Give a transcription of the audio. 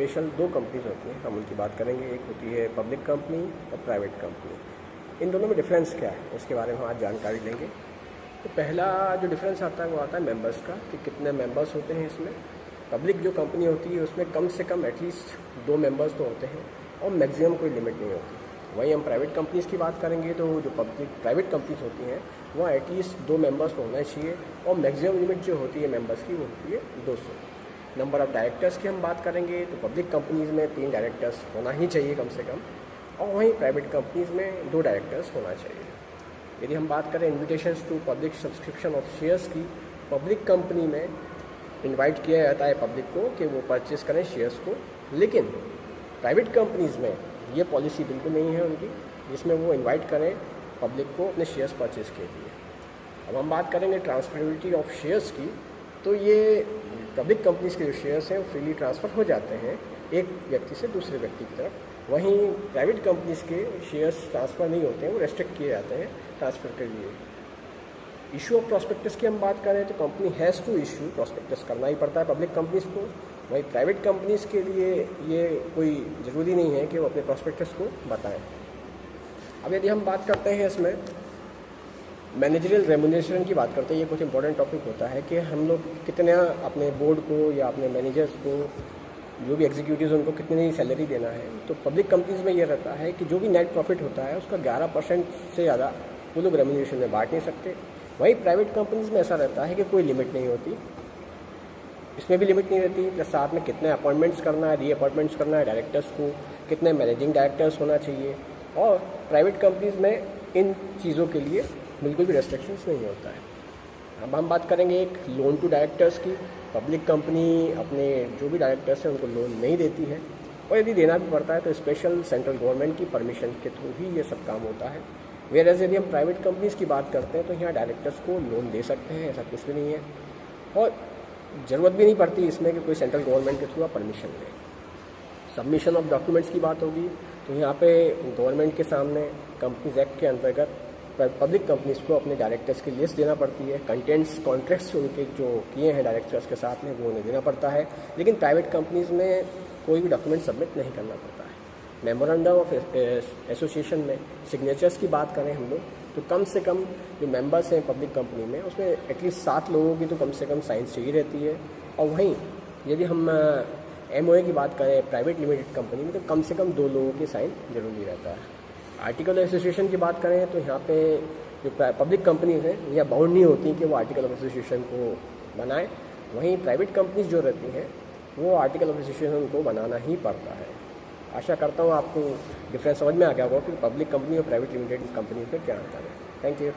Special दो companies होती हैं, हम उनकी बात करेंगे। एक होती है पब्लिक कंपनी और प्राइवेट कंपनी। इन दोनों में डिफरेंस क्या है उसके बारे में हम आज जानकारी लेंगे। तो पहला जो डिफरेंस आता है वो आता है मेंबर्स का, कि कितने मेंबर्स होते हैं इसमें। पब्लिक जो कंपनी होती है उसमें कम से कम एटलीस्ट 2 मेंबर्स तो होते हैं और मैक्सिमम कोई लिमिट नहीं होती। वहीं हम प्राइवेट कंपनीज़ की बात करेंगे तो जो प्राइवेट कंपनीज होती हैं वहाँ एटलीस्ट 2 मेंबर्स तो होना चाहिए और मैक्सिमम लिमिट जो होती है मेंबर्स की वो होती है 200। नंबर ऑफ़ डायरेक्टर्स की हम बात करेंगे तो पब्लिक कंपनीज़ में 3 डायरेक्टर्स होना ही चाहिए कम से कम, और वहीं प्राइवेट कंपनीज़ में 2 डायरेक्टर्स होना चाहिए। यदि हम बात करें invitations to public subscription of shares की, पब्लिक कंपनी में इनवाइट किया जाता है पब्लिक को कि वो परचेज़ करें शेयर्स को, लेकिन प्राइवेट कंपनीज़ में ये पॉलिसी बिल्कुल नहीं है उनकी, जिसमें वो इनवाइट करें पब्लिक को अपने शेयर्स परचेज़ के लिए। अब हम बात करेंगे ट्रांसफरेबिलिटी ऑफ शेयर्स की, तो ये पब्लिक कंपनीज़ के जो शेयर्स हैं वो फ्रीली ट्रांसफ़र हो जाते हैं एक व्यक्ति से दूसरे व्यक्ति की तरफ। वहीं प्राइवेट कंपनीज़ के शेयर्स ट्रांसफ़र नहीं होते हैं, वो रेस्ट्रिक्ट किए जाते हैं ट्रांसफ़र के लिए। इशू ऑफ प्रॉस्पेक्टस की हम बात करें तो company has to issue prospectus करना ही पड़ता है पब्लिक कंपनीज़ को। वहीं प्राइवेट कंपनीज़ के लिए ये कोई ज़रूरी नहीं है कि वो अपने प्रॉस्पेक्टस को बताएं। अब यदि हम बात करते हैं इसमें मैनेजरियल रेम्यूनरेशन की बात करते हैं, ये कुछ इंपॉर्टेंट टॉपिक होता है कि हम लोग कितना अपने बोर्ड को या अपने मैनेजर्स को, जो भी एग्जीक्यूटिव्स उनको कितनी सैलरी देना है। तो पब्लिक कंपनीज़ में ये रहता है कि जो भी नेट प्रॉफिट होता है उसका 11% से ज़्यादा वो लोग रेम्यूनरेशन में बांट नहीं सकते। वहीं प्राइवेट कंपनीज़ में ऐसा रहता है कि कोई लिमिट नहीं होती, इसमें भी लिमिट नहीं रहती। प्लस साथ में कितने अपॉइंटमेंट्स करना है, रीअपॉइंटमेंट्स करना है डायरेक्टर्स को, कितने मैनेजिंग डायरेक्टर्स होना चाहिए, और प्राइवेट कंपनीज़ में इन चीज़ों के लिए बिल्कुल भी रेस्ट्रिक्शंस नहीं होता है। अब हम बात करेंगे एक लोन टू डायरेक्टर्स की। पब्लिक कंपनी अपने जो भी डायरेक्टर्स हैं उनको लोन नहीं देती है, और यदि देना भी पड़ता है तो स्पेशल सेंट्रल गवर्नमेंट की परमिशन के थ्रू ही ये सब काम होता है। वेयरएज़ यदि हम प्राइवेट कंपनीज़ की बात करते हैं तो यहाँ डायरेक्टर्स को लोन दे सकते हैं, ऐसा कुछ भी नहीं है, और ज़रूरत भी नहीं पड़ती इसमें कि कोई सेंट्रल गवर्नमेंट के थ्रू आप परमिशन लें। सबमिशन ऑफ डॉक्यूमेंट्स की बात होगी तो यहाँ पे गवर्नमेंट के सामने कंपनीज एक्ट के अंतर्गत पब्लिक कंपनीज़ को अपने डायरेक्टर्स की लिस्ट देना पड़ती है। कंटेंट्स कॉन्ट्रैक्ट्स उनके जो किए हैं डायरेक्टर्स के साथ में वो उन्हें देना पड़ता है, लेकिन प्राइवेट कंपनीज़ में कोई भी डॉक्यूमेंट सबमिट नहीं करना पड़ता है। मेमोरेंडम ऑफ एसोसिएशन में सिग्नेचर्स की बात करें हम लोग तो कम से कम जो मेंबर्स हैं पब्लिक कंपनी में उसमें एटलीस्ट 7 लोगों की तो कम से कम साइन चाहिए रहती है। और वहीं यदि हम MOA की बात करें प्राइवेट लिमिटेड कंपनी में तो कम से कम 2 लोगों की साइन जरूरी रहता है। आर्टिकल एसोसिएशन की बात करें तो यहाँ पे जो पब्लिक कंपनीज हैं यह बाउंड नहीं होती कि वो आर्टिकल ऑफ एसोसिएशन को बनाएं, वहीं प्राइवेट कंपनीज जो रहती हैं वो आर्टिकल ऑफ एसोसिएशन को बनाना ही पड़ता है। आशा करता हूँ आपको डिफरेंस समझ में आ गया होगा कि पब्लिक कंपनी और प्राइवेट लिमिटेड कंपनी में क्या अंतर है। Thank you.